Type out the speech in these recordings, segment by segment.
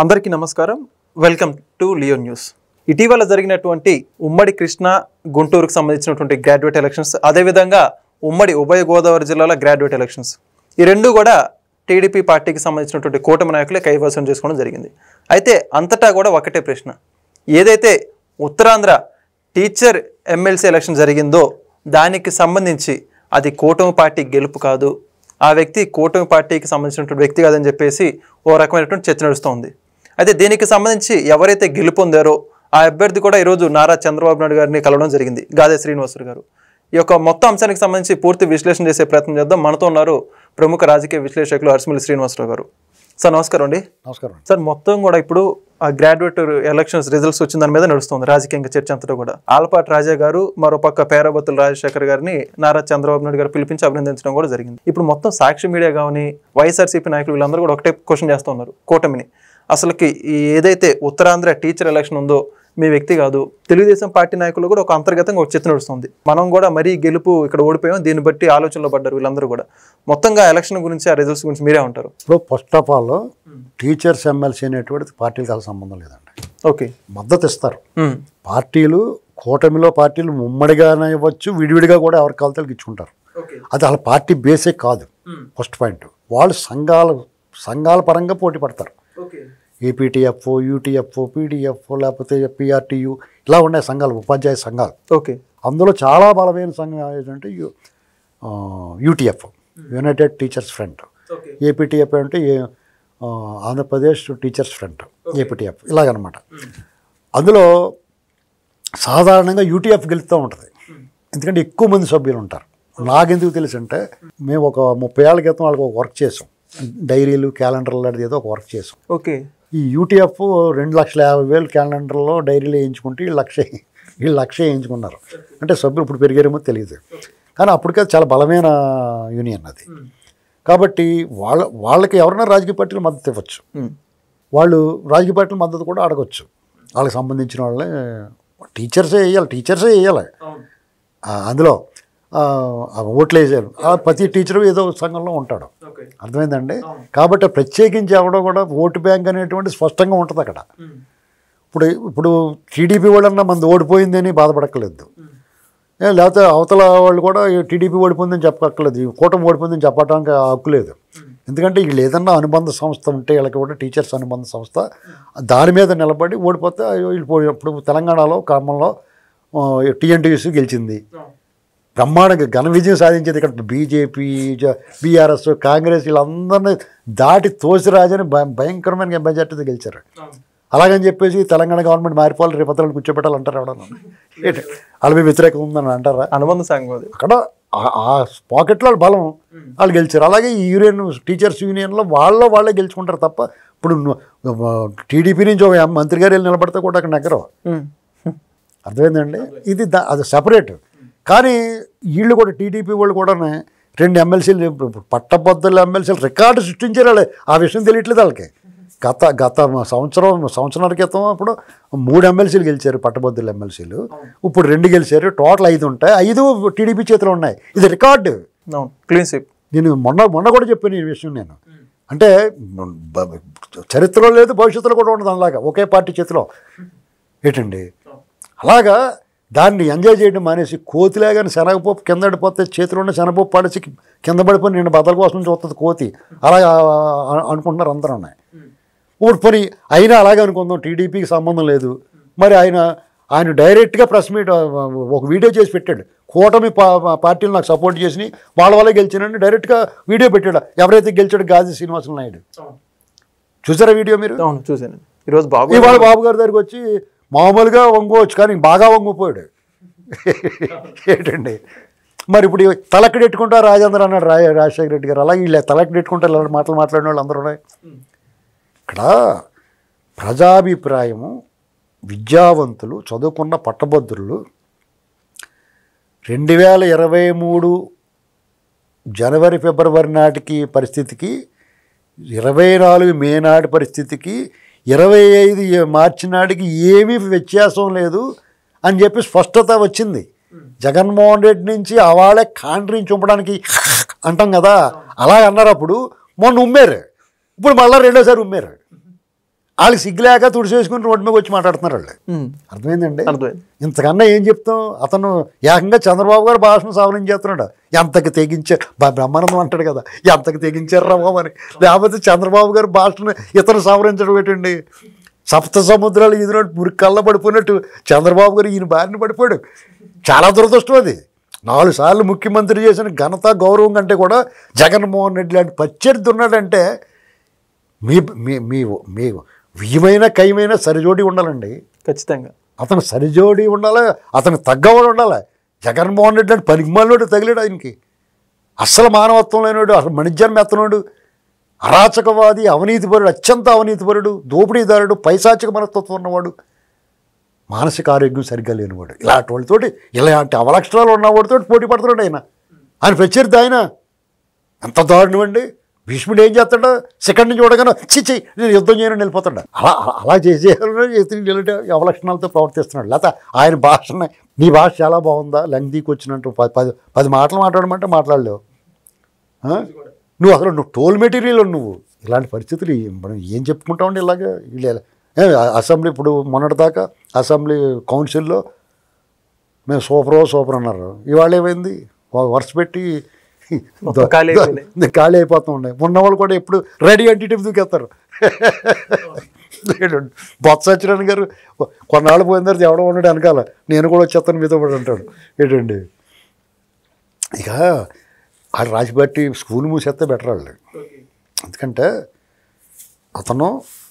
అందరికీ నమస్కారం. Welcome to Leo news. ఇటీవల జరిగినటువంటి ఉమ్మడి కృష్ణా గుంటూరుకు సంబంధించినటువంటి గ్రాడ్యుయేట్ ఎలక్షన్స్, అదేవిధంగా ఉమ్మడి ఉభయ గోదావరి జిల్లాల గ్రాడ్యుయేట్ ఎలక్షన్స్, ఈ రెండు కూడా టీడీపీ పార్టీకి సంబంధించినటువంటి కూటమి నాయకులే కైవసం చేసుకోవడం జరిగింది. అయితే అంతటా కూడా ఒకటే ప్రశ్న, ఏదైతే ఉత్తరాంధ్ర టీచర్ ఎమ్మెల్సీ ఎలక్షన్ జరిగిందో దానికి సంబంధించి అది కూటమి పార్టీ గెలుపు కాదు, ఆ వ్యక్తి కూటమి పార్టీకి సంబంధించినటువంటి వ్యక్తి కాదని చెప్పేసి ఓ రకమైనటువంటి చర్చ నడుస్తోంది. అయితే దీనికి సంబంధించి ఎవరైతే గెలుపొందారో ఆ అభ్యర్థి కూడా ఈరోజు నారా చంద్రబాబు నాయుడు గారిని కలవడం జరిగింది, గాదే శ్రీనివాసులు గారు. ఈ యొక్క మొత్తం అంశానికి సంబంధించి పూర్తి విశ్లేషణ చేసే ప్రయత్నం చేద్దాం. మనతో ఉన్నారు ప్రముఖ రాజకీయ విశ్లేషకులు అరిసిమల్లి శ్రీనివాసరావు గారు. సార్ నమస్కారం అండి. నమస్కారం సార్, మొత్తం కూడా ఇప్పుడు ఆ గ్రాడ్యుయేట్ ఎలక్షన్స్ రిజల్ట్స్ వచ్చిన దాని మీద నడుస్తుంది రాజకీయంగా చర్చ అంతటా కూడా. ఆలపాటి రాజా గారు, మరోపక్క పేరాబత్తుల రాజశేఖర్ గారిని నారా చంద్రబాబు నాయుడు గారు పిలిపించి అభినందించడం కూడా జరిగింది. ఇప్పుడు మొత్తం సాక్షి మీడియా కానీ వైఎస్ఆర్సీపీ నాయకులు వీళ్ళందరూ కూడా ఒకటే క్వశ్చన్ చేస్తూ ఉన్నారు కూటమిని. అసలుకి ఏదైతే ఉత్తరాంధ్ర టీచర్ ఎలక్షన్ ఉందో మీ వ్యక్తి కాదు, తెలుగుదేశం పార్టీ నాయకులు కూడా ఒక అంతర్గతంగా ఒక చర్చ నడుస్తుంది. మనం కూడా మరీ గెలుపు ఇక్కడ ఓడిపోయాం, దీన్ని బట్టి ఆలోచనలో పడ్డారు వీళ్ళందరూ కూడా. మొత్తంగా ఎలక్షన్ గురించి, ఆ రిజల్ట్స్ గురించి మీరే ఉంటారు. ఇప్పుడు first of all teachers MLC అనేటువంటిది పార్టీలకు అసలు సంబంధం లేదండి. ఓకే, మద్దతు ఇస్తారు పార్టీలు. కూటమిలో పార్టీలు ఉమ్మడిగానే ఇవ్వచ్చు, విడివిడిగా కూడా ఎవరి కాలతలకు ఇచ్చుకుంటారు. అది వాళ్ళ పార్టీ బేసే కాదు. ఫస్ట్ పాయింట్, వాళ్ళు సంఘాల పరంగా పోటీ పడతారు. ఏపీటీఎఫ్, యూటీఎఫ్, పీడీఎఫ్, లేకపోతే పిఆర్టీయు, ఇలా ఉన్నాయి సంఘాలు, ఉపాధ్యాయ సంఘాలు. ఓకే, అందులో చాలా బలమైన సంఘం ఏంటంటే UTF, United teachers front. APTF అంటే ఆంధ్రప్రదేశ్ టీచర్స్ ఫ్రంట్, ఏపీటీఎఫ్, ఇలాగనమాట. అందులో సాధారణంగా యూటీఎఫ్ గెలుస్తూ ఉంటుంది, ఎందుకంటే ఎక్కువ మంది సభ్యులు ఉంటారు. నాకెందుకు తెలుసు అంటే, మేము ఒక 30 ఏళ్ల క్రితం వాళ్ళకి ఒక వర్క్ చేసాం, డైరీలు, క్యాలెండర్లు లాంటిది ఏదో ఒక వర్క్ చేసాం. ఓకే, ఈ యూటీఎఫ్ 2,50,000 క్యాలెండర్లో డైరీలు వేయించుకుంటే వీళ్ళు లక్ష వేయించుకున్నారు. అంటే సభ్యులు ఇప్పుడు పెరిగారేమో తెలియదు, కానీ అప్పటికే చాలా బలమైన యూనియన్ అది. కాబట్టి వాళ్ళకి ఎవరైనా రాజకీయ పార్టీలు మద్దతు ఇవ్వచ్చు, వాళ్ళు రాజకీయ పార్టీల మద్దతు కూడా అడగచ్చు. వాళ్ళకి సంబంధించిన వాళ్ళే టీచర్సే వేయాలి అందులో ఓట్లు వేసారు. ప్రతి టీచరు ఏదో సంఘంలో ఉంటాడు, అర్థమైందండి. కాబట్టి ప్రత్యేకించి ఎవడో కూడా ఓటు బ్యాంక్ అనేటువంటి స్పష్టంగా ఉంటుంది అక్కడ. ఇప్పుడు టీడీపీ వాళ్ళన్నా మంది ఓడిపోయిందని బాధపడక్కర్లేదు, లేకపోతే అవతల వాళ్ళు కూడా టీడీపీ ఓడిపోయిందని చెప్పక్కర్లేదు, కూటమి ఓడిపోయిందని చెప్పడానికి హక్కు లేదు. ఎందుకంటే వీళ్ళు ఏదన్నా అనుబంధ సంస్థ ఉంటే, వీళ్ళకి కూడా టీచర్స్ అనుబంధ సంస్థ, దాని మీద నిలబడి ఓడిపోతే వీళ్ళు. ఇప్పుడు తెలంగాణలో క్రమంలో టీఎన్టీయూసీ గెలిచింది, బ్రహ్మాండంగా ఘన విజయం సాధించేది. ఇక్కడ బీజేపీ, బీఆర్ఎస్, కాంగ్రెస్ వీళ్ళందరినీ దాటి తోసిరాజని భయంకరమైన మెజార్టీతో గెలిచారు. అలాగని చెప్పేసి తెలంగాణ గవర్నమెంట్ మారిపోవాలి, రేపత్రాలు కూర్చోబెట్టాలంటారు ఎవడన్నా, వాళ్ళ మీద వ్యతిరేకం ఉందని అంటారా? అనుబంధ సంఘం అది. అక్కడ ఆ పాకెట్లో బలం, వాళ్ళు గెలిచారు. అలాగే ఈ టీచర్స్ యూనియన్లో వాళ్ళే గెలుచుకుంటారు తప్ప, ఇప్పుడు టీడీపీ నుంచి ఒక మంత్రి గారు వెళ్ళి నిలబడితే కూడా అక్కడ నగరం, అర్థమైందండి. అది సెపరేట్. కానీ వీళ్ళు కూడా, టీడీపీ వాళ్ళు కూడా 2 ఎమ్మెల్సీలు, పట్టభద్రుల ఎమ్మెల్సీలు రికార్డు సృష్టించారు. వాళ్ళు ఆ విషయం తెలియట్లేదు వాళ్ళకి. గత సంవత్సరాల క్రితం అప్పుడు 3 ఎమ్మెల్సీలు గెలిచారు, పట్టభద్రుల ఎమ్మెల్సీలు. ఇప్పుడు 2 గెలిచారు, టోటల్ 5 ఉంటాయి. 5 టీడీపీ చేతిలో ఉన్నాయి. ఇది రికార్డు, క్లీన్ స్వీప్. నేను మొన్న కూడా చెప్పాను ఈ విషయం. నేను అంటే చరిత్రలో లేదు, భవిష్యత్తులో కూడా ఉండదు అలాగా, ఒకే పార్టీ చేతిలో ఏంటండి. అలాగా దాన్ని ఎంజాయ్ చేయడం మానేసి, కోతిలాగానే శనగపప్పు కింద పడిపోతే చేతిలో ఉన్న శనగపప్పు పడిచి కింద పడిపోయి నేను బదల కోసం చూస్తుంది కోతి, అలా అనుకుంటున్నారు అందరూ. ఇప్పుడు పోనీ అయినా అలాగే అనుకుందాం, టీడీపీకి సంబంధం లేదు. మరి ఆయన డైరెక్ట్గా ప్రెస్ మీట్ ఒక వీడియో చేసి పెట్టాడు, కూటమి పార్టీలు నాకు సపోర్ట్ చేసి వాళ్ళే గెలిచానని డైరెక్ట్గా వీడియో పెట్టాడు. ఎవరైతే గెలిచాడు, గాదే శ్రీనివాసులు నాయుడు. చూసారా వీడియో మీరు? చూసాను. ఈరోజు ఇవాళ బాబు గారి దగ్గరికి వచ్చి మామూలుగా వంగవచ్చు, కానీ బాగా వంగిపోయాడు ఏంటండి. మరి ఇప్పుడు తలెక్కడెట్టుకుంటా రాజేంద్ర అన్నాడు రాజశేఖర రెడ్డి గారు. అలాగే వీళ్ళు తలెక్కడెట్టుకుంటారు, ఇలా మాట్లాడిన వాళ్ళు అందరూ ఉన్నాయి. ఇక్కడ ప్రజాభిప్రాయము, విద్యావంతులు, చదువుకున్న పట్టభద్రులు 2023 జనవరి ఫిబ్రవరి నాటికి పరిస్థితికి, 24 మే నాటి పరిస్థితికి, 25 మార్చి నాటికి ఏమీ వ్యత్యాసం లేదు అని చెప్పి స్పష్టత వచ్చింది. జగన్మోహన్ రెడ్డి నుంచి అవాళే కాంట్రీని చూపడానికి అంటాం కదా, అలా అన్నారు. అప్పుడు మొన్న ఉమ్మారు, ఇప్పుడు మళ్ళీ రెండోసారి ఉమ్మారు. వాళ్ళకి సిగ్గులేక తుడిచేసుకుని రోడ్డు మీద వచ్చి మాట్లాడుతున్నారు వాళ్ళు. అర్థమైందండి? ఇంతకన్నా ఏం చెప్తాం? అతను ఏకంగా చంద్రబాబు గారు భాషను సవరించేస్తున్నాడు. ఎంతకు తెగించారు బ్రహ్మానందం అంటాడు కదా, ఎంతకు తెగించారు రా బాబు అని. లేకపోతే చంద్రబాబు గారు భాషను ఇతను సవరించడం ఏంటండి? సప్త సముద్రాలు ఈదినట్టు మురికి కళ్ళ పడిపోయినట్టు చంద్రబాబు గారు ఈయన బారిన పడిపోయాడు. చాలా దురదృష్టం అది. 4 సార్లు ముఖ్యమంత్రి చేసిన ఘనత గౌరవం కంటే కూడా జగన్మోహన్ రెడ్డి లాంటి పచ్చడి ఉన్నాడంటే మీ మీ మీ మీ వియమైన కయమైన సరిజోడి ఉండాలండి. ఖచ్చితంగా అతను సరిజోడి ఉండాలి, అతను తగ్గవాడు ఉండాలి. జగన్మోహన్ రెడ్డి అంటే పనికిమాలోడు తగిలాడు ఆయనకి. అస్సలు మానవత్వం లేనివాడు, అసలు మణిజన్మ ఎత్తనాడు, అరాచకవాది, అవినీతిపరుడు, అత్యంత అవినీతిపరుడు, దోపిడీదారుడు, పైశాచిక మనస్తత్వం ఉన్నవాడు, మానసిక ఆరోగ్యం సరిగ్గా లేనివాడు. ఇలాంటి వాళ్ళతోటి ఇలాంటి అవలక్షణాలు ఉన్నవాడితో పోటీ పడుతున్నాడు ఆయన ప్రత్యర్థి. ఆయన ఎంత దారుణం అండి. భీష్ముడు ఏం చేస్తాడు? సెకండ్ నుంచి చూడగానే చిచ్చి నేను యుద్ధం చేయని వెళ్ళిపోతాడు. అలా చేసే అవలక్షణాలతో ప్రవర్తిస్తున్నాడు. లేకపోతే ఆయన భాషని, నీ భాష చాలా బాగుందా, లెంగ్దీకి వచ్చినట్టు 10 మాటలు మాట్లాడమంటే మాట్లాడలేవు. నువ్వు అసలు టోల్ మెటీరియల్ నువ్వు. ఇలాంటి పరిస్థితులు మనం ఏం చెప్పుకుంటామండి? ఇలాగే అసెంబ్లీ ఇప్పుడు మొన్నటిదాకా అసెంబ్లీ కౌన్సిల్లో మేము సూపర్ అన్నారు. ఇవాళ ఏమైంది? వరుస పెట్టి ఖాళీ అయిపోతూ ఉన్నాయి. ఉన్నవాళ్ళు కూడా ఎప్పుడు రెడీ అంటే దూకేస్తారు. బొత్స సత్యనారాయణ గారు కొన్నాళ్ళు పోయిన తర్వాత ఎవడో ఉన్నాడు వెనకాల, నేను కూడా వచ్చేస్తాను మీతో పాటు అంటాడు. ఏంటండి ఇక వాళ్ళు రాసిబట్టి స్కూల్ మూసేస్తే బెటర్ వాళ్ళు. ఎందుకంటే అతను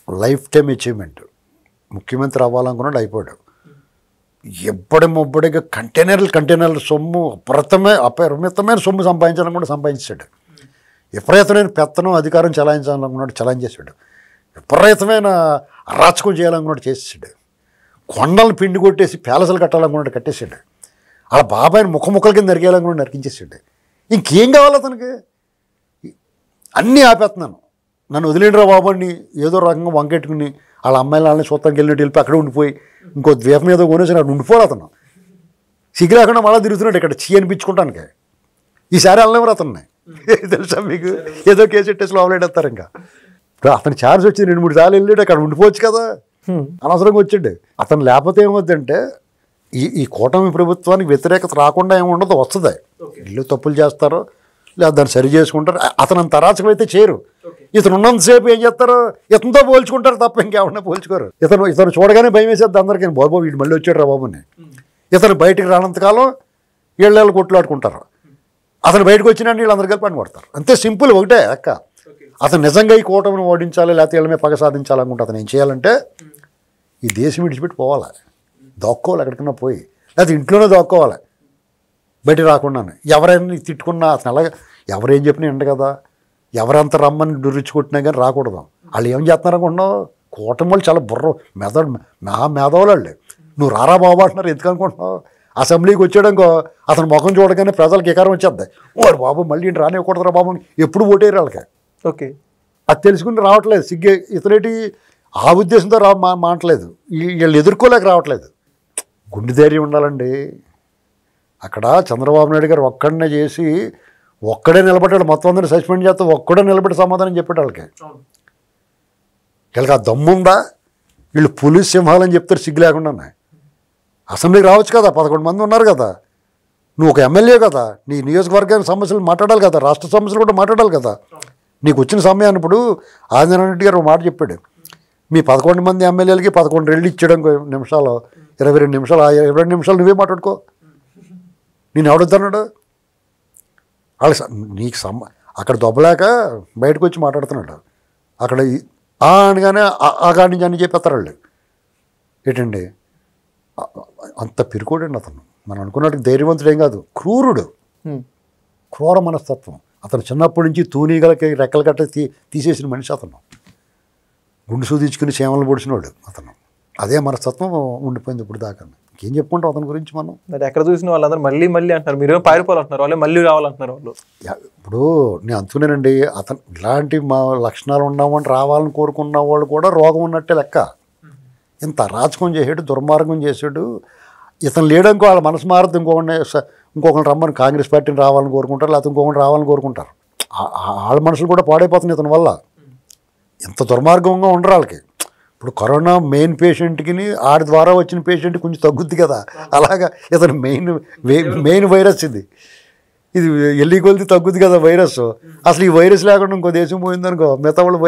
లైఫ్ టైం అచీవ్మెంట్. ముఖ్యమంత్రి అవ్వాలనుకున్నాడు, అయిపోయాడు. ఎప్పటిగా కంటైనర్లు సొమ్ము అపరిమితమైన సొమ్ము సంపాదించాలని కూడా సంపాదించాడు. విపరీతమైన పెత్తనం అధికారం చలాయించాలనుకున్నాడు, చలాయించేశాడు. విపరీతమైన అరాచకం చేయాలనుకున్నాడు, చేసేసాడు. కొండలు పిండి కొట్టేసి ప్యాలెస్లు కట్టాలనుకున్నాడు, కట్టేసాడు. అలా బాబాయిని ముఖముఖల కింద నరికేయాలనుకున్నాడు, నరికించేసాడు. ఇంకేం కావాలి అతనికి? అన్నీ ఆపేస్తున్నాను, నన్ను వదిలేండిరా బాబు అని ఏదో రకంగా వంకెట్టుకుని వాళ్ళ అమ్మాయిలని చూస్తానికి వెళ్ళినట్టు వెళ్ళిపోయి అక్కడ ఉండిపోయి ఇంకో ద్వీపం మీద కొనేసి అక్కడ ఉండిపోరు. అతను సిగ్గు లేకుండా మళ్ళీ తిరుగుతున్నాడు ఇక్కడ చీ అనిపించుకుంటానికి. ఈసారి వెళ్ళలేమరు అతన్ని, తెలుసా మీకు? ఏదో కేసు పెట్టేసి లోపలేడేస్తారు. ఇంకా అతని ఛార్జ్ వచ్చి 2-3 సార్లు వెళ్ళాడు, అక్కడ ఉండిపోవచ్చు కదా, అనవసరంగా వచ్చాడు. అతను లేకపోతే ఏమవుద్దంటే ఈ కూటమి ప్రభుత్వానికి వ్యతిరేకత రాకుండా ఏముండదు, వస్తుంది. ఇల్లు తప్పులు చేస్తారో లేదా దాన్ని సరి చేసుకుంటారు. అతను అంత అరాచకం అయితే చేయరు. ఇతను ఉన్నంతసేపు ఏం చేస్తారు? ఇతనితో పోల్చుకుంటారు తప్ప ఇంకేమన్నా పోల్చుకోరు. ఇతను చూడగానే భయం వేసేది అందరికీ, బాబు వీడు మళ్ళీ వచ్చాడు రా బాబుని. ఇతను బయటికి రానంతకాలం వీళ్ళు కొట్లాడుకుంటారు. అతను బయటకు వచ్చినా వీళ్ళందరూ కలిపి పని కొడతారు. అంతే సింపుల్, ఒకటే అక్క. అతను నిజంగా ఈ కూటమిని ఓడించాలి లేకపోతే వీళ్ళ మీద పగ సాధించాలనుకుంటే అతను ఏం చేయాలంటే ఈ దేశం విడిచిపెట్టి పోవాలి, దాక్కోవాలి, ఎక్కడికన్నా పోయి, లేకపోతే ఇంట్లోనే దాక్కోవాలి బయట రాకుండానే. ఎవరైనా తిట్టుకున్నా అతను అలాగే ఎవరేం చెప్పినా ఎండ కదా, ఎవరంత రమ్మని డురిచ్చుకుంటున్నా కానీ రాకూడదు. వాళ్ళు ఏం చేస్తున్నారు అనుకుంటున్నావు? కూటమి వాళ్ళు చాలా మేధావులు వాళ్ళు. నువ్వు రారా బాబు అంటున్నారు, ఎందుకు అనుకుంటున్నావు? అసెంబ్లీకి వచ్చాడనుకో అతను ముఖం చూడగానే ప్రజలకు ఎకారం వచ్చేద్ది. వాడు బాబు మళ్ళీ రానివ్వకూడదురా బాబు అని ఎప్పుడు ఓటేరు వాళ్ళకి. ఓకే, అది తెలుసుకుని రావట్లేదు. సిగ్గే ఇతనేటి ఆ ఉద్దేశంతో మాట్లేదు, వీళ్ళు ఎదుర్కోలేక రావట్లేదు. గుండె ధైర్యం ఉండాలండి. అక్కడ చంద్రబాబు నాయుడు గారు ఒక్కడనే చేసి ఒక్కడే నిలబడ్డాడు, మొత్తం అందరినీ సస్పెండ్ చేస్తే ఒక్కడే నిలబడి సమాధానం చెప్పాడు వాళ్ళకి. వీళ్ళకి ఆ దమ్ముందా? వీళ్ళు పులి సింహాలని చెప్తారు సిగ్గు లేకుండా. అసెంబ్లీకి రావచ్చు కదా, 11 మంది ఉన్నారు కదా, నువ్వు ఒక ఎమ్మెల్యే కదా, నీ నియోజకవర్గానికి సమస్యలు మాట్లాడాలి కదా, రాష్ట్ర సమస్యలు కూడా మాట్లాడాలి కదా. నీకు వచ్చిన సమయాన్ని ఇప్పుడు ఆంజనేయ రెడ్డి గారు ఒక మాట చెప్పాడు, మీ 11 మంది ఎమ్మెల్యేలకి 11 రెళ్ళు ఇచ్చాడు నిమిషాలు, 22 నిమిషాలు, 22 నిమిషాలు నువ్వే మాట్లాడుకో, నేను ఎవడొద్దన్నాడు? వాళ్ళు నీకు అక్కడ దొబ్బలేక బయటకు వచ్చి మాట్లాడుతున్నాడు. అక్కడ అనగానే ఆగాడి నుంచి అని చెప్పేస్తారు వాళ్ళు. ఏంటండి అంత పిరుకోడండి అతను. మనం అనుకున్నట్టు ధైర్యవంతుడు ఏం కాదు, క్రూరుడు, క్రూర మనస్తత్వం. అతను చిన్నప్పటి నుంచి తూనీగలకి రెక్కలు కట్ట తీసేసిన మనిషి అతను. గుండు సూదించుకుని చేమలు పొడిచినవాడు అతను. అదే మనస్తత్వం ఉండిపోయింది ఇప్పుడు దాకా. ఏం చెప్పుకుంటాం అతని గురించి మనం? ఎక్కడ చూసిన వాళ్ళందరూ మళ్ళీ అంటున్నారు, మీరు పారిపోవాలంటున్నారు, వాళ్ళే మళ్ళీ రావాలంటున్నారు వాళ్ళు. ఇప్పుడు నేను అనుకున్నానండి, అతను ఇలాంటి మా లక్షణాలు ఉన్నామని రావాలని కోరుకున్న వాళ్ళు కూడా రోగం ఉన్నట్టే లెక్క. ఇంత అరాచకం చేసాడు, దుర్మార్గం చేశాడు. ఇతను లేడనుకో వాళ్ళ మనసు మారదు, ఇంకొకరిని రమ్మని కాంగ్రెస్ పార్టీని రావాలని కోరుకుంటారు, లేకపోతే ఇంకొకరిని రావాలని కోరుకుంటారు. వాళ్ళ మనుషులు కూడా పాడైపోతుంది ఇతని వల్ల. ఎంత దుర్మార్గంగా ఉండరు వాళ్ళకి. ఇప్పుడు కరోనా మెయిన్ పేషెంట్కి ఆడి ద్వారా వచ్చిన పేషెంట్ కొంచెం తగ్గుద్ది కదా, అలాగా ఇతను మెయిన్ వైరస్ ఇది ఎల్లి కొలిది తగ్గుద్ది కదా వైరస్. అసలు ఈ వైరస్ లేకుండా ఇంకో దేశం పోయిందనుకో మిగతా వాళ్ళు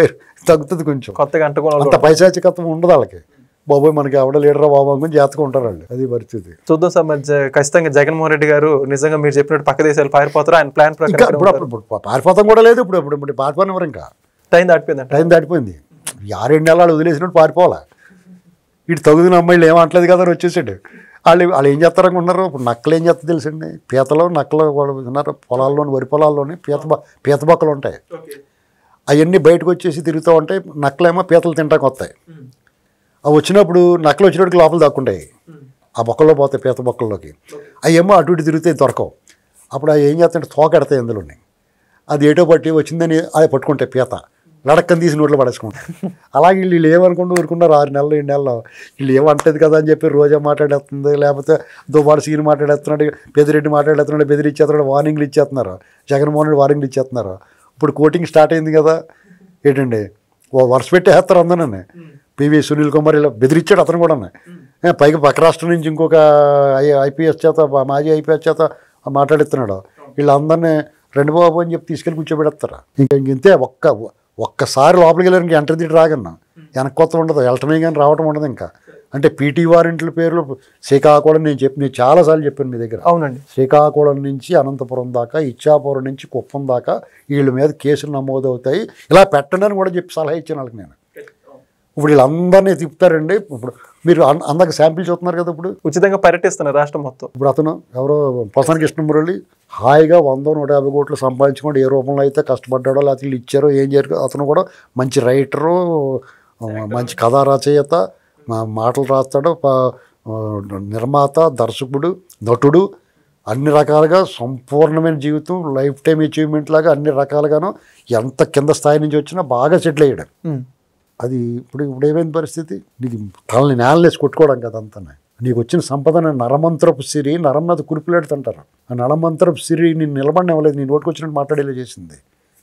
తగ్గుతుంది కొంచెం. కొత్తగా అంత పైశాచికత్వం ఉండదు వాళ్ళకి. బాబోయ్ మనకి ఎవడ లీడరా బాబు అనుకుని జాతకం ఉంటారు వాళ్ళు. అది పరిస్థితి. చూద్దాం సార్. మరి ఖచ్చితంగా జగన్మోహన్ రెడ్డి గారు నిజంగా మీరు చెప్పినట్టు పక్క దేశాలు పారిపోతారు, ఆయన ప్లాన్ ప్రకారం ఇప్పుడు పారిపోతాం కూడా లేదు. ఇప్పుడు పారిపోయినవారు ఇంకా టైం దాటిపోయింది. 6-7 నెలలు వదిలేసినట్టు పారిపోవాలా. ఇటు తగుదిన అమ్మాయిలు ఏమంటలేదు కదా అని వచ్చేసాడు. వాళ్ళు ఏం చేస్తారనుకుంటున్నారు. ఇప్పుడు నక్కలు ఏం చేస్తారు తెలుసండి, పీతలో నక్కలు ఉన్నారు పొలాల్లోని, వరి పొలాల్లోని పీత బొక్కలు ఉంటాయి. అవన్నీ బయటకు వచ్చేసి తిరుగుతూ ఉంటాయి. నక్కలేమో పీతలు తింటానికి వస్తాయి. అవి వచ్చినప్పుడు నక్కలు వచ్చినప్పటికి లోపల దాక్కుంటాయి, ఆ బొక్కల్లో పోతాయి, పీత బొక్కల్లోకి. అవి ఏమో అటు ఇటు తిరుగుతాయి, దొరకవు. అప్పుడు అవి ఏం చేస్తాయంటే తోకెడతాయి అందులోని. అది ఏటో పట్టి వచ్చిందని అది పట్టుకుంటాయి, పీత లడక్కని తీసి నోట్లో పడేసుకుంటారు. అలాగే వీళ్ళు ఏమనుకుంటూ ఊరుకున్నారు 6 నెలలు 7 నెలలు. వీళ్ళు ఏమంటది కదా అని చెప్పి రోజా మాట్లాడేస్తుంది, లేకపోతే దుబాడు సీన్ మాట్లాడేస్తున్నాడు, పెదిరెడ్డి మాట్లాడేస్తున్నాడు, బెదిరిచ్చేస్తున్నాడు, వార్నింగ్లు ఇచ్చేస్తున్నారు, జగన్మోహన్ రెడ్డి వార్నింగ్లు ఇచ్చేస్తున్నారు. ఇప్పుడు కోటింగ్ స్టార్ట్ అయింది కదా, ఏంటండి వరుస పెట్టేస్తారు అందరూ. పివి సునీల్ కుమార్ ఇలా బెదిరించాడు అతను కూడా. పైగా పక్క రాష్ట్రం నుంచి ఇంకొక ఐపీఎస్ చేత, మాజీ ఐపీఎస్ చేత మాట్లాడుతున్నాడు. వీళ్ళందరినీ రెండు బాబు అని చెప్పి తీసుకెళ్ళి కూర్చోబెడతారు. ఇంతే ఒక్కసారి లోపలికి వెళ్ళారు ఇంకా ఎంటర్ తిట్టి రాగన్నా వెనక్కి కొత్త ఉండదు, వెళ్ళటమే కానీ రావటం ఉండదు. ఇంకా అంటే పీటీ వారింట్ల పేర్లు శ్రీకాకుళం నేను చాలాసార్లు చెప్పాను మీ దగ్గర. అవునండి. శ్రీకాకుళం నుంచి అనంతపురం దాకా, ఇచ్చాపురం నుంచి కుప్పం దాకా వీళ్ళ మీద కేసులు నమోదవుతాయి, ఇలా పెట్టండి అని కూడా చెప్పి సలహా ఇచ్చాను వాళ్ళకి నేను. ఇప్పుడు వీళ్ళందరినీ తిప్పుతారండి. ఇప్పుడు మీరు అందరికి శాంపిల్ చూస్తున్నారు కదా, ఇప్పుడు ఉచితంగా పర్యటిస్తున్నారు రాష్ట్రం మొత్తం. ఇప్పుడు అతను ఎవరో ప్రసన్న కృష్ణమురళి హాయిగా 100-150 కోట్లు సంపాదించుకోండి, ఏ రూపంలో అయితే కష్టపడ్డాడో లేకపోతే వీళ్ళు ఇచ్చారో ఏం జరిగిందో. అతను కూడా మంచి రైటరు, మంచి కథా రచయిత, మాటలు రాస్తాడు, నిర్మాత, దర్శకుడు, నటుడు, అన్ని రకాలుగా సంపూర్ణమైన జీవితం, లైఫ్ టైం అచీవ్మెంట్ లాగా అన్ని రకాలుగాను ఎంత కింద స్థాయి నుంచి వచ్చినా బాగా సెటిల్ అయ్యాడు. అది ఇప్పుడు ఏమైంది పరిస్థితి, నీకు తలని నేలలేసి కొట్టుకోవడం కదా అంతా. నీకు వచ్చిన సంపదన నరమంత్రపు సిరి, నరం మీద కురిపిలాడుతుంటారు. ఆ నరమంత్రపు సిరి నేను నిలబడిన ఇవ్వలేదు, నీ నోటికి వచ్చినట్టు మాట్లాడేలా చేసింది.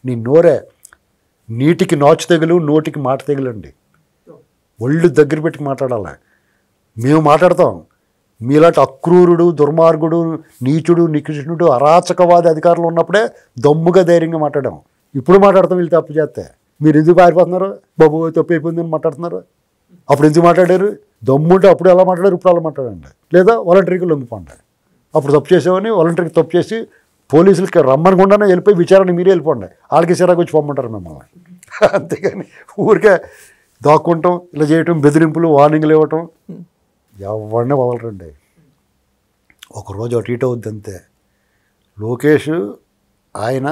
నీ నోరే నీటికి నాచు తెగులు, నోటికి మాట తెగులండి. ఒళ్ళు దగ్గర పెట్టి మాట్లాడాలి. మేము మాట్లాడతాం, మీలాంటి అక్రూరుడు, దుర్మార్గుడు, నీచుడు, నికృష్ణుడు, అరాచకవాది అధికారులు ఉన్నప్పుడే దమ్ముగా ధైర్యంగా మాట్లాడాం. ఇప్పుడు మాట్లాడతాం వీళ్ళు తప్పు చేస్తే. మీరు ఎందుకు పారిపోతున్నారు, బాబు తప్పు అయిపోయిందని మాట్లాడుతున్నారు. అప్పుడు ఎందుకు మాట్లాడారు, దమ్ముంటే అప్పుడు ఎలా మాట్లాడారు, ఇప్పుడు అలా మాట్లాడండి. లేదా వాలంటరీకి లొంగిపోండి. అప్పుడు తప్పు చేసామని వాలంటరీకి తప్పు చేసి పోలీసులకి రమ్మనకుండానే వెళ్ళిపోయి విచారణ మీరే వెళ్ళిపోండి, వాళ్ళకి సిరాకు వచ్చి పంపమంటారు మిమ్మల్ని. అంతేగాని ఊరికే దాక్కుంటాం, ఇలా చేయటం, బెదిరింపులు, వార్నింగ్లు ఇవ్వటం ఎవరినే వదలరండి. ఒకరోజు అటు ఇటు అవుద్ది అంతే. లోకేష్ ఆయన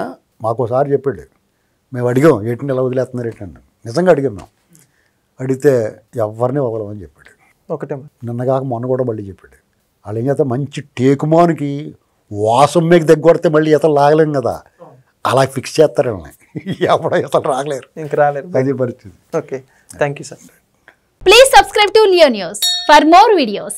మాకోసారి చెప్పాడు, మేము అడిగాం ఏంటంటే ఎలా వదిలేస్తున్నారు ఏంటంటే, నిజంగా అడిగాం మేము. అడిగితే ఎవరిని వదలమని చెప్పాడు. ఒకటే నిన్నగాక మొన్న కూడా మళ్ళీ చెప్పాడు. వాళ్ళు ఏం చేస్తే మంచి టేకుమానికి వాసం మీకు దగ్గొడితే మళ్ళీ ఇతలు లాగలేం కదా, అలా ఫిక్స్ చేస్తారు వాళ్ళని. ఎవడో ఇతలు రాగలేరు, ఇంకా రాలేరు. అదే పరిస్థితి. Okay, thank you sir. Please subscribe to Leo News for more videos.